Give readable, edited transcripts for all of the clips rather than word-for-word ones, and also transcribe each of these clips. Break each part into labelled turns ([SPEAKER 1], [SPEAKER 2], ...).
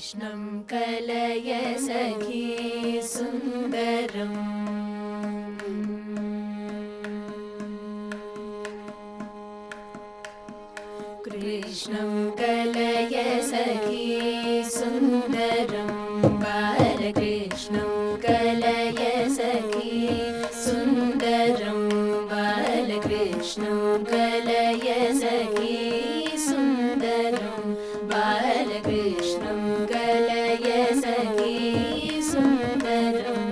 [SPEAKER 1] कृष्णं कलय सखी सुन्दरम् कृष्णं कलय सखी सुन्दरं बालकृष्णं कलय सखी सुन्दरं बालकृष्णं कलय सखी सुन्दरं बालकृष्णं कलय सखी सुन्दरं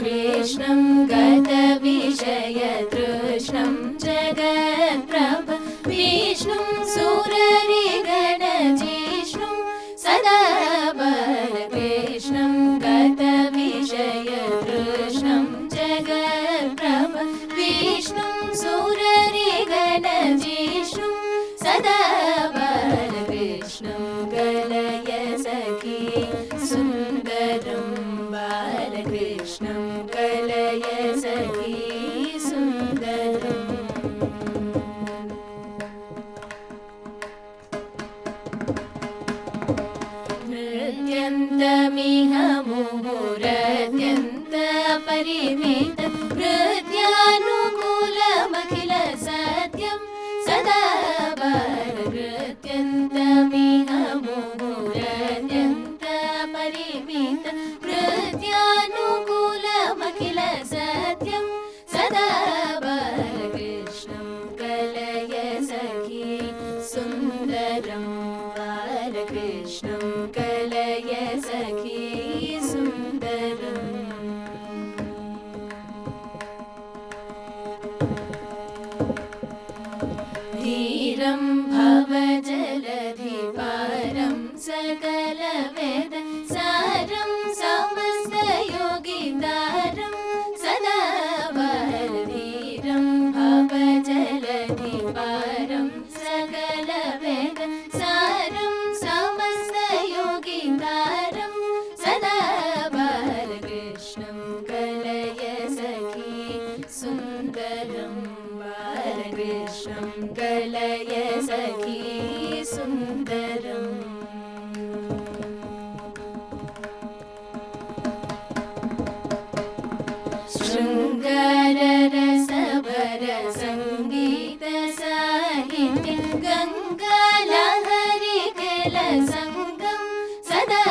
[SPEAKER 1] कृष्णं गतविषयतृष्णं जगत्प्रभ विष्णुं सुररिगणजिष्णुं सदा बालकृष्णं गतविषयतृष्णं जगत्प्रभ विष्णुं सुररिगणजिष्णुं सदा बालकृष्णं कलय सखी सुन्दरं बालकृष्णं कलय सखी सुन्दरम् नृत्यन्तमिह मुहुरत्यन्तपरिमित नृत्यानुकूलमखिल सत्यं सदा बालनृत्यन्तमिह मुहुरत्यन्तपरिमित नृत्यानुकूलमखिल सत्यं सदा बालकृष्णं कलय सखी सुन्दरं बालकृष्णं कलय सखी सुन्दरम् धीरं भवजलधिपारं सकलवेद सारं समस्तयोगितारं सदा बालधीरं भवजलधिपारं सकलवेद सारं समस्तयोगितारं सदा बालकृष्णं कलय सखी सुन्दरं बालकृष्णं कलय सखी सुन्दरम् शृङ्गाररसभरसङ्गीतसाहित्य गङ्गालहरि केलसङ्गं सदा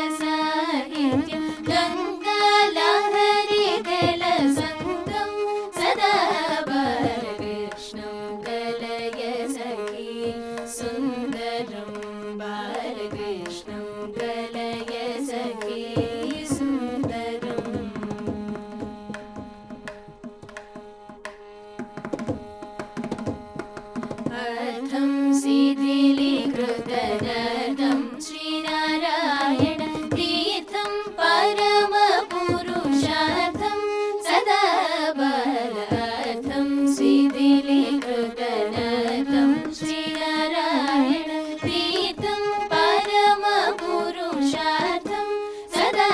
[SPEAKER 1] शृङ्गाररसभरसङ्गीतसाहित्य गङ्गालहरि केलसङ्गं सदा बालकृष्णं कलय सखी सुन्दरं बालकृष्णं कलय सखी सुन्दरम् अर्थं शिथिलीकृतनर्दं श्रीनारायण तीर्थं परमपुरुषार्थं सदा बालार्थं शिथिलीकृतनर्दं श्रीनारायण तीर्थं परमपुरुषार्थं सदा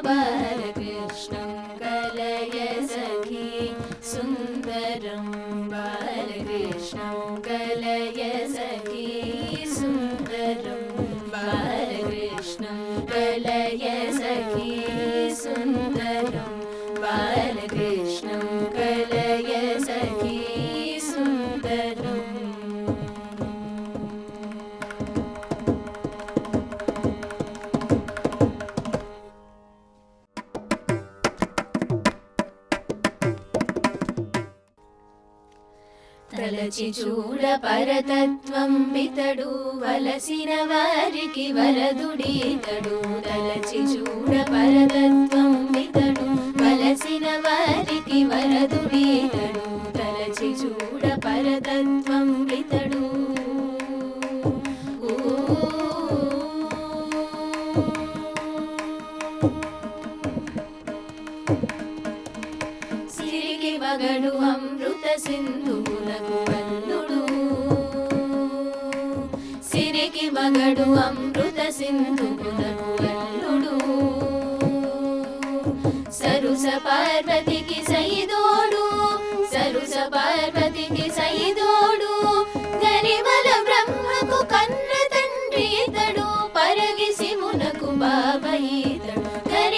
[SPEAKER 1] बालकृष्णं कलय सखी सुन्दरं बालकृष्णं कलय सखी सुन्दरं बालकृष्णं कलय सखी सुन्दरं बालकृष्णं कलय सखी सुन्दरम् తలచి చూడ పరతత్వం వితడు వలసిన వారికి వరదుడీతడు తలచి చూడ పరతత్వం వితడు వలసిన వారికి వరదుడీతడు తలచి చూడ పరతత్వం వితడు సిరికి మగడు అమృత సింధువులకు వల్లుడు సిరికి మగడు అమృత సింధువులకు వల్లుడు సరుస పార్వతికి సైదోడు సరుస పార్వతికి సైదోడు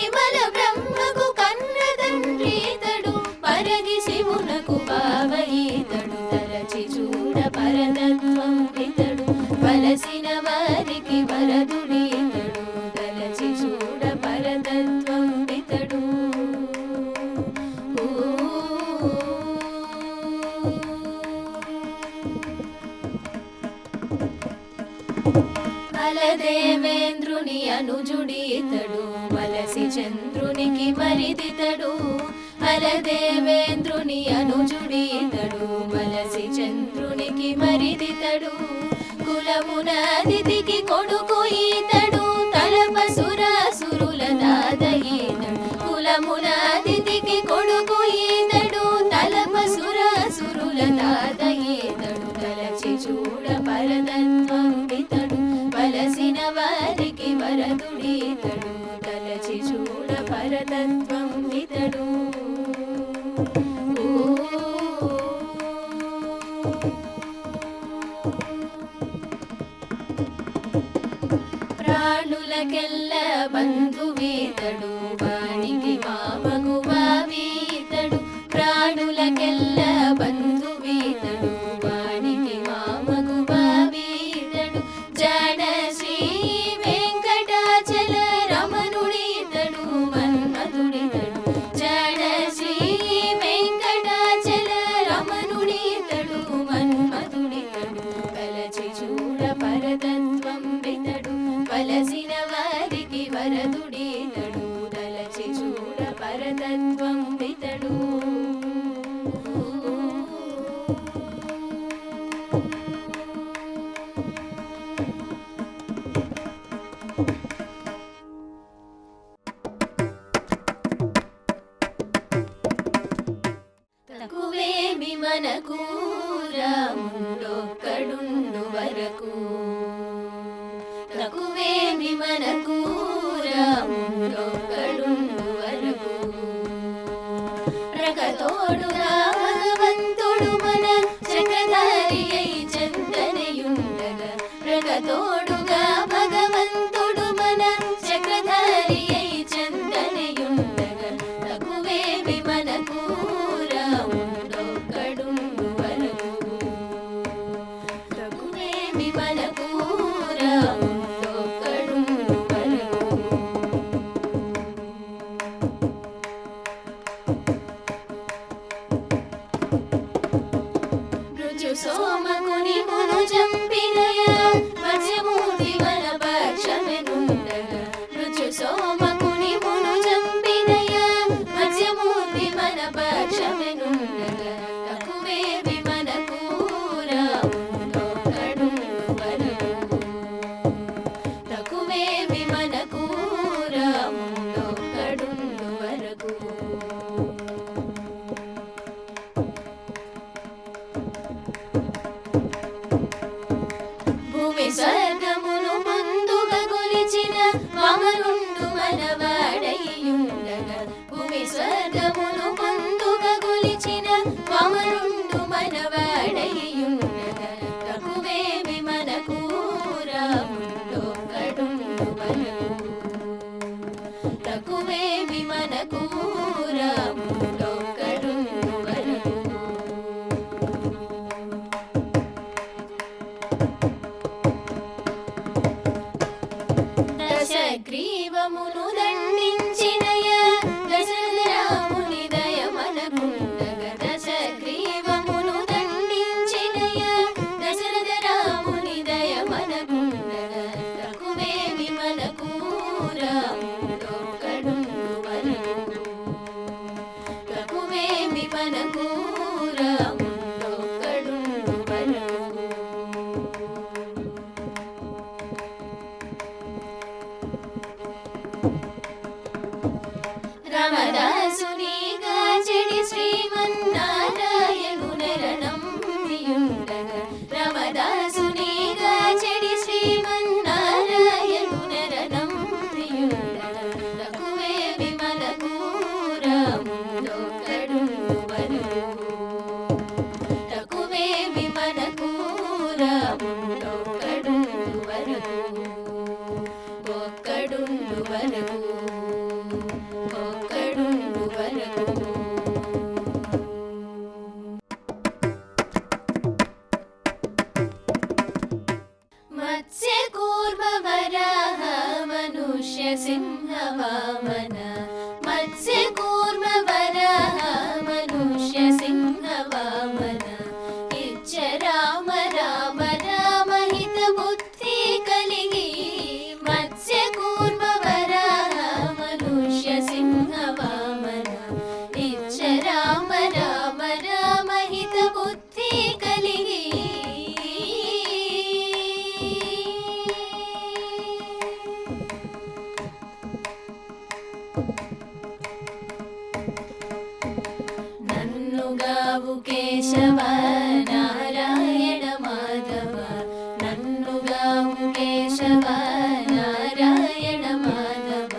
[SPEAKER 1] పరిమళ బ్రహ్మకు కన్న తండ్రి ఇతడు పరగి శివునకు బావ ఈతడు తలచి చూడ పరతత్వం ఇతడు వలసిన వారికి వరదుడి ఇతడు తలచి చూడ పరతత్వం ఇతడు బలదేవేంద్రుని అనుజుడి ఇతడు వలసి చంద్రునికి మరిదితడు బలదేవేంద్రుని అనుజుడి ఇతడు వలసి చంద్రునికి మరిదితడు కులమున అదితికి కొడుకు ఈతడు తలపసురాసురుల తాత ఈతడు కులమున అదితికి కొడుకు ఈతడు తలపసురాసురుల తాత ఈతడు తలచి చూడ పరతత్వం ఇతడు వలసిన వారికి వరదుడీతడు తలచి చూడ పరతత్వం ఇతడు ప్రాణులకెల్ల బంధువీతడు వానికి మామగు వావీతడు ప్రాణులకెల్ల బంధువీతడు వానికి మామగు వావీతడు జన శ్రీ వెంకటాచల రమణుడీతడు మన్మధుడితడు జన శ్రీ వెంకటాచల రమణుడీతడు మన్మధుడితడు తలచి చూడ పరతత్వం ఇతడు వలసిన వారికి వరదుడీతడు తలచి చూడ పరతత్వం ఇతడు తక్కువేమి మనకు రాముడొక్కడుండు వరకు తక్కువేమి మనకు రాముడొక్కడుండు వరకు ప్రకతోడుగా భగవంతుడు మన చక్రధారి అయి చందనయుండగా ప్రకతోడుగా భగవంతుడు మన చక్రధారి అయి చందనయుండగా తక్కువేమి మనకు రాముడొక్కడుండు వరకు తక్కువేమి మనకు రాముడొక్కడుండు వరకు రుచు సోమకుని మును చంపినయ మత్స్యమూర్తి మన పక్షమెనుండగా రుచు సోమకుని మును చంపినయ మత్స్యమూర్తి మన పక్షమెనుండగా తక్కువేమి మనకు రాముడొక్కడుండు వరకు తక్కువేమి మనకు రాముడొక్కడుండు వరకు భూమి స్వర్గమును ముందుగా కొలిచిన వామనుండు మనవాడయ్యుండగా భూమి స్వర్గమును ముందుగా కొలిచిన వామనుండు మనవాడయ్యుండగా తక్కువేమి మనకు రాముడొక్కడుండు వరకు తక్కువేమి మనకు రాముడొక్కడుండు వరకు దశగ్రీవమును దండించినయ దశరథ రాముని దయ మనకుండగా దశగ్రీవమును దండించినయ దశరథ రాముని దయ మనకుండగా తక్కువేమి మనకు రాముడొక్కడుండు వరకు తక్కువేమి మనకు రాముడొక్కడుండు వరకు రామదాసుని గాచెడి శ్రీమన్నారాయణునరణంబియుండగా రామదాసుని గాచెడి శ్రీమన్నారాయణునరణంబియుండగా తక్కువేమి మనకు రాముడొక్కడుండు వరకు తక్కువేమి మనకు రాముడొక్కడుండు వరకు ఒక్కడుండు వరకు నన్నుగావు కేశవ నారాయణ మాధవ నన్నుగావు కేశవ నారాయణ మాధవ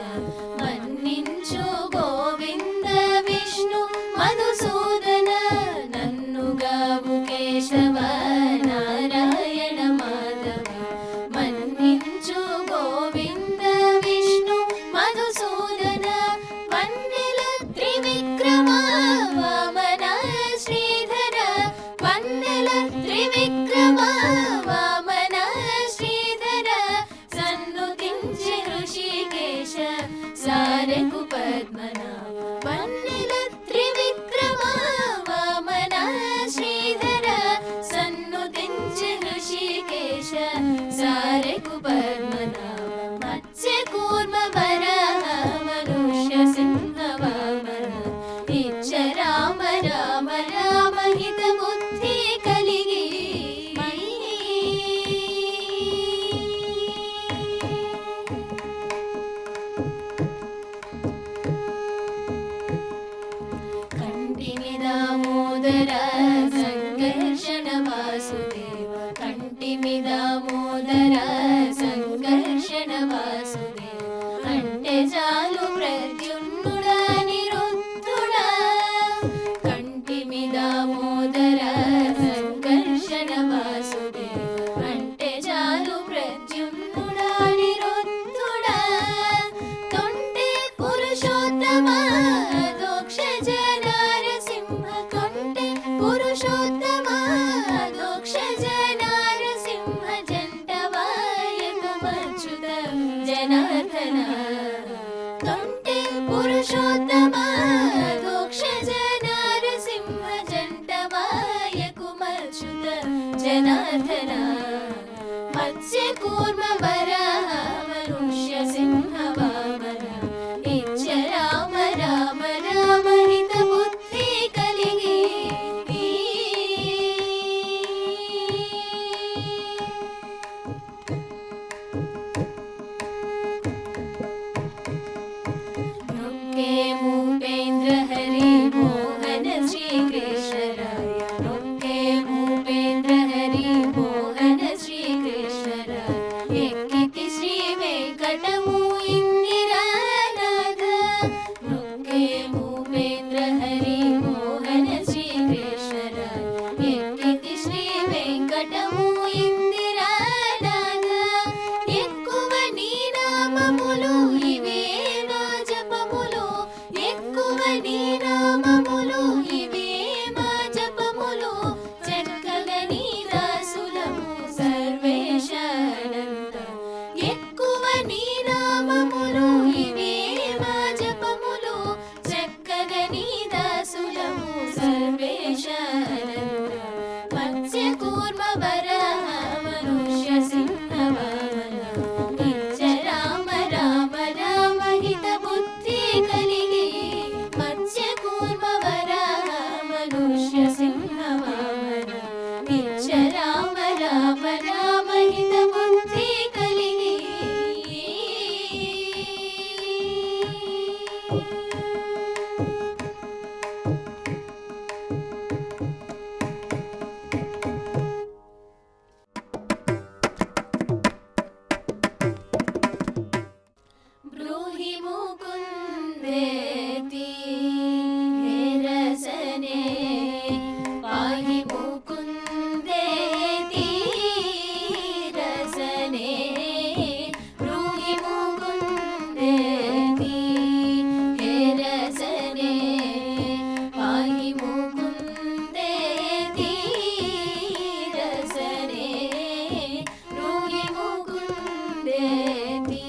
[SPEAKER 1] మన్నించు గోవింద విష్ణు మధుసూదన నన్నుగావు కేశవ నారాయణ మాధవ మన్నించు గోవింద విష్ణు మధుసూదన వన్నెల త్రివిక్రమ వామన శ్రీధర వన్నెల త్రివిక్రమ వామన శ్రీధర సన్నుతించి ఋషికేశ సారెకు పద్మనాభ వన్నెల త్రివిక్రమ వామన శ్రీధర సన్నుతించి ఋషికేశ సారెకు పద్మనాభ మత్స్య కూర్మ వరాహ మనుష్య సింహ వామన ఇచ్చ రామ రామ రామ హిత బుద్ధి కలిగి కంటిని దామోదర సంకర్షణ వాసుదేవ కంటిమి దామోదర సంకర్షణ వాసుదేవ అంటే చాలు ప్రద్యుమ్నుడా నిరుద్ధుడా కంటిమి దామోదర సంకర్షణ వాసుదేవ అంటే చాలు ప్రద్యుమ్నుడా నిరుద్ధుడా తొంటే పురుషోత్తమ దోక్ష జనారసింహ కొంటే పురుషోత్తమ దోక్ష జనారసింహ జంటవాయకమచ్యుత జనార్దన తొంటే పురుషోత్తమ దోక్ష జనారసింహ జంటవాయకుమచ్యుత జనార్దన మత్స్య కూర్మ వరాహ మనుష్య సింహ వామన ఇచ్చ రామ రామ రామ హిత బుద్ధి కలిగి నొక్కే భూపేంద్ర హరి మోహన శ్రీకృష్ణరాయ నొక్కే భూపేంద్ర హరి మోహన శ్రీకృష్ణరాయ ఎక్కితి శ్రీ వెంకటము ఇందిరానాథ నొక్కే భూపేంద్ర హరి మోహన శ్రీకృష్ణరాయ ఎక్కితి శ్రీ వెంకటము ఇందిరానాథ ఎక్కువ నీ నామములు ఇవే నా జపములు ఎక్కువ నీ నామములు ఇవే మా జపములు చక్కగా నీ దాసులము సర్వేశానంద ఎక్కువ నీ నామములు ఇవే మా జపములు చక్కగా నీ దాసులము సర్వేశానంద మత్స్య కూర్మ వరాహ మనుష్య సింహ వామన ఇచ్చ రామ రామ రామ హిత బుద్ధి కలిగి మత్స్య కూర్మ వరాహ మనుష్య సింహ వామన ఇచ్చ రామ రామ రామ హిత బుద్ధి కలిగి బ్రూహి ముకుందేతి హే రసనే పాహి ముకుందేతి రసనే బ్రూహి ముకుందేతి హే రసనే పాహి ముకుందేతి రసనే బ్రూహి ముకుందేతి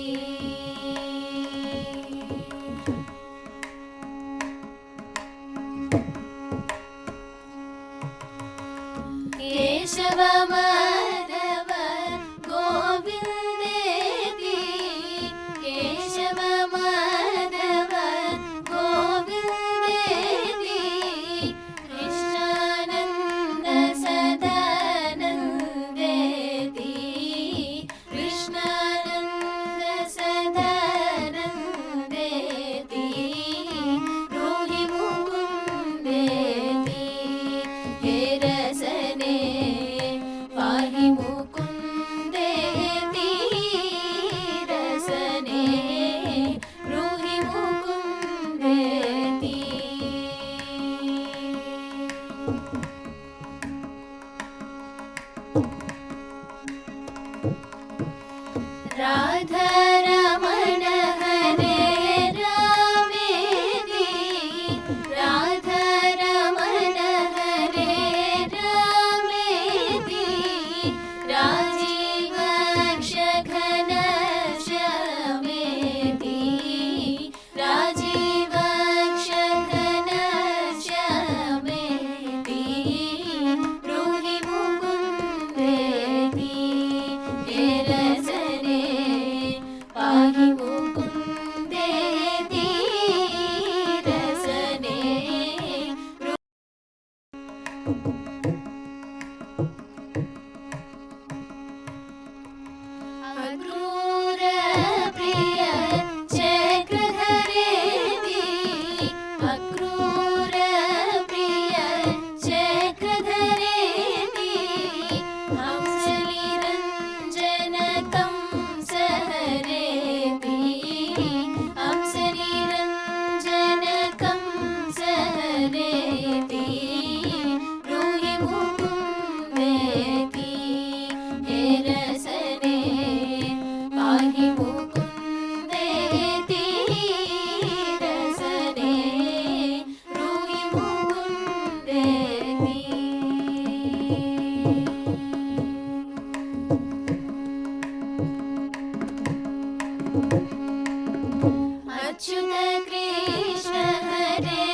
[SPEAKER 1] कृष्ण हरे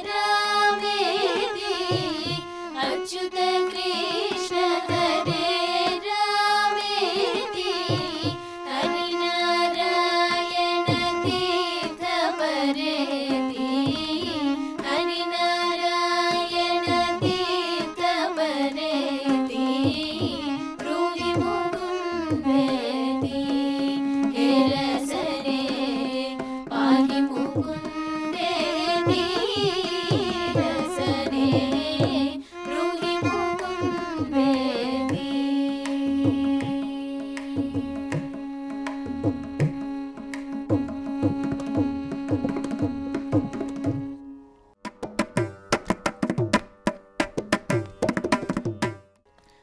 [SPEAKER 1] रामेति अच्युत कृष्ण हरे रामेति हरिनारायण तीर्थ बरेति हरिनारायण तीर्थ बरेति ब्रूहि मुकुन्देति हे रसने पाहि मुकुन्देति रसने ब्रूहि मुकुन्देति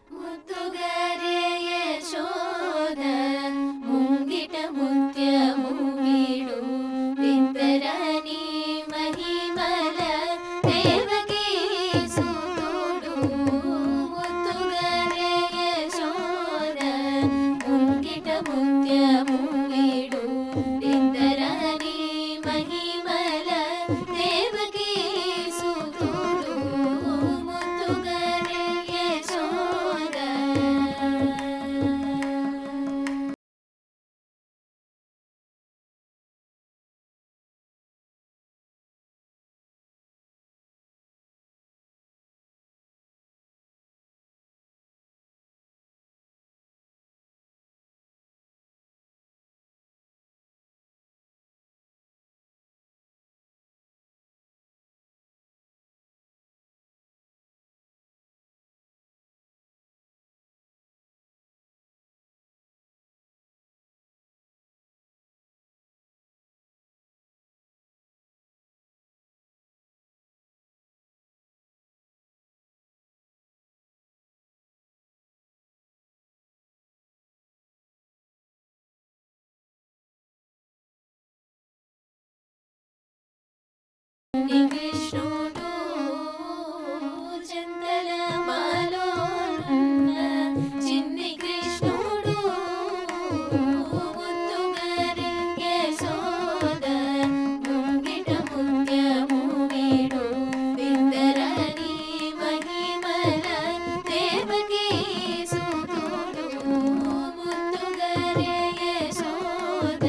[SPEAKER 1] ಮುತ್ತುಗರೆ ಯಶೋದ ಮುಂಗಿಟ ಮುತ್ಯ ಮುಗಿಡು ವಿಂತರಾಣಿ ಮಹಿಮಲ ದೇವಕಿ ಸುತುಡು ಮುತ್ತುಗರೆ ಯಶೋದ ಮುಂಗಿಟ ಮುತ್ಯ ಮುಗಿಡು ವಿಂತರಾಣಿ ಮಹಿಮಲ ದೇವಕಿ ಸುತುಡು ಮುತ್ತುಗರೆ ಯಶೋದ కృష్ణుడు చింతల మాలోనున్న చిన్ని కృష్ణుడు ముత్తుగరి యశోద ముంగిట ముత్య ముగిడు విందరాణి మహిమల దేవకీ సుతుడు ముత్తుగరి యశోద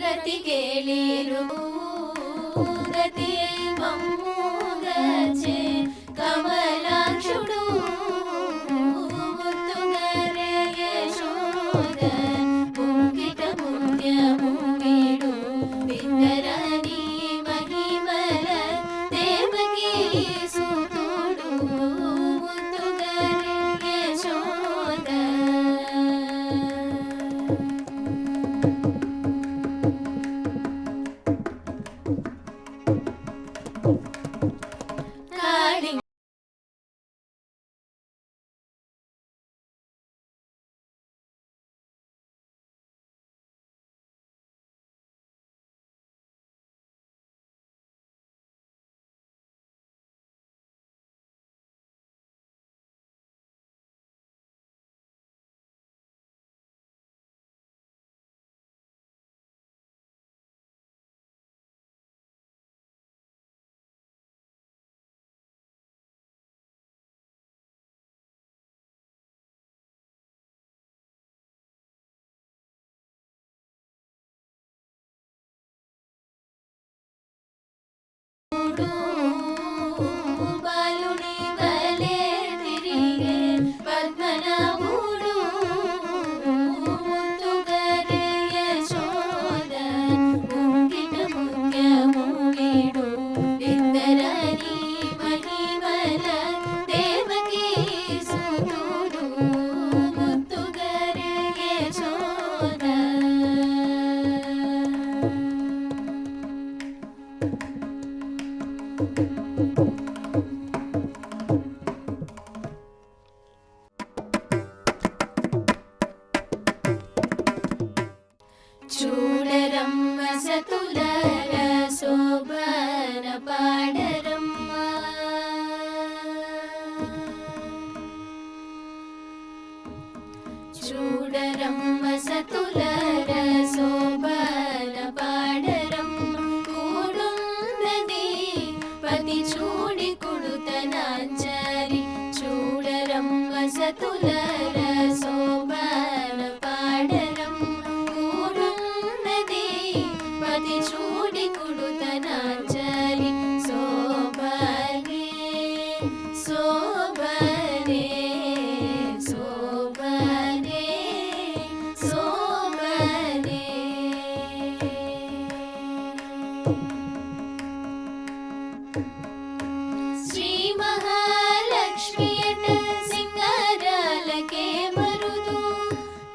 [SPEAKER 1] ರತಿ ಕೇಳಿರು ರತಿ ಮಮ್ಮೂಗಚೆ ಕಮಲಾಕ್ಷುಡು ಮುತ್ತುಗರೆ ಯಶೋದ ಮುಂಗಿಟ ಮುತ್ಯ ಮುಗಿಡು ವಿಂದರಾಣಿ ಮಹಿಮಲ ದೇವಕಿ ಸುತುಡು ಮುತ್ತುಗರೆ ಯಶೋದ ಕಾಳಿ సతులర శోభన పాడరమ్మ కూడున్నది పతి చూడి కుడుతనాంచరి చూడరమ్మ సతులర శోభన పాడరమ్మ కూడున్నది పతి చూడి కుడుతనాంచరి శోభనే శోభనే శోభనే శోభనే శ్రీ మహాలక్ష్మి అట సింగారాలకే మరుదు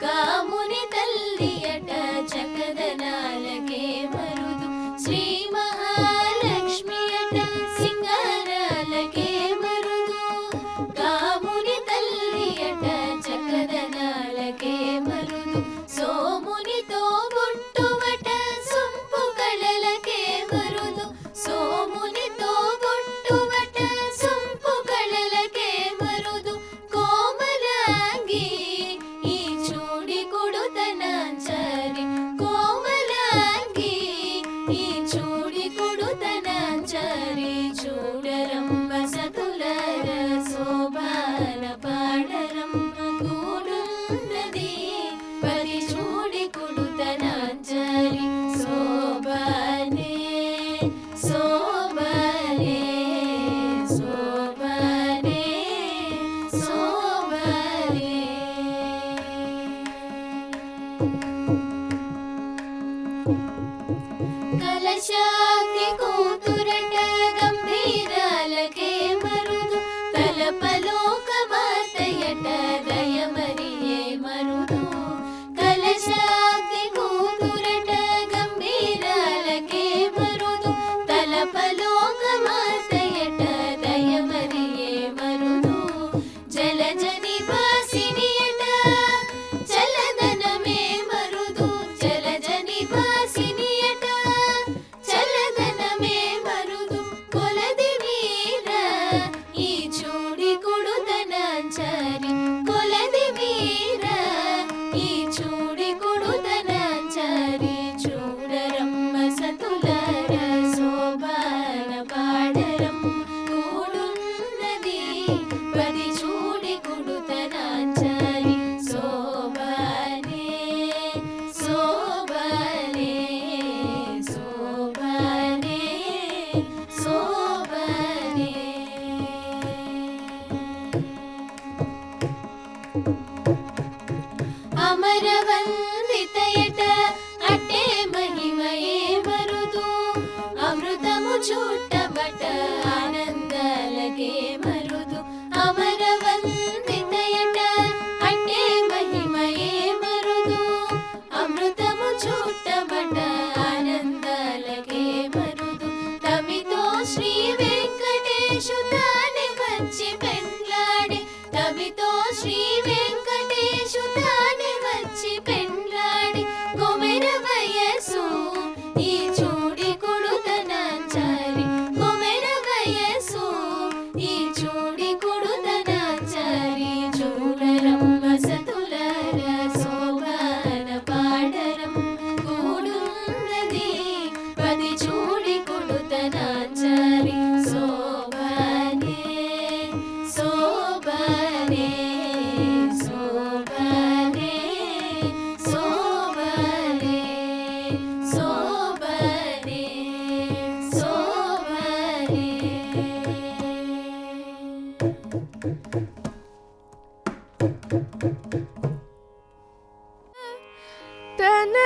[SPEAKER 1] కాముని తల్లి అట చకదనాలకే మరుదు శ్రీ మహాలక్ష్మి అట సింగారాలకే మరుదు కాముని తల్లి అట చకదనాలకే మరుదు సోమునితో బొట్టువట సొంపు కళలకే మరుదు సోమునితో బొట్టువట సొంపు కళలకే మరుదు కోమలాంగి ఈ చూడి కుడుతనాంచరి కోమలాంగి ఈ చూడి కుడుతనాంచరి చూడరమ్మ సతులర శోభన పాడరమ్మ కూడున్నది పది చూడి కుడుతనాంచరి శోభనే శోభనే శోభనే శోభనే కలశాగ్ని కూతురట గంభీరాలకే మరుదు తలపలోక మాతయట దయమరియే మరుదు కలశాగ్ని కూతురట గంభీరాలకే మరుదు తలపలోక మాతయట దయమరియే మరుదు జలజని వాసినియట చలదనమే మరుదు జలజని వాసినియట చలదనమే మరుదు కొలది వీర ఈ చూడి కుడుతనాంచరి కొలది వీర ఈ చూడి కుడుతనాంచరి చూడరమ్మ సతులర శోభన పాడరమ్మ కూడున్నది పది చూడి కుడుతనాంచరి శోభనే శోభనే శోభనే శోభనే అమరవందితయట అట్టే మహిమయే మరుదు అమృతము చూట్టబట ఆనందాలకే మరుదు అమరవందితయట అట్టే మహిమయే మరుదు అమృతము చూట్టబట ఆనందాలకే మరుదు తమితో శ్రీ వెంకటేశు తానే వచ్చి పెండ్లాడి తమితో శ్రీ వెంకటేశు తానే వచ్చి పెండ్లాడి కొమెర వయసు ఈ చూడి కుడుతనాంచరి కొమెర వయసు ఈ చూడి కుడుతనాంచరి చూడరమ్మ సతులర శోభన పాడరమ్మ కూడున్నది పది చూడి కుడుతనాంచరి శోభనే శోభనే శోభనే శోభనే శోభనే శోభనే
[SPEAKER 2] తన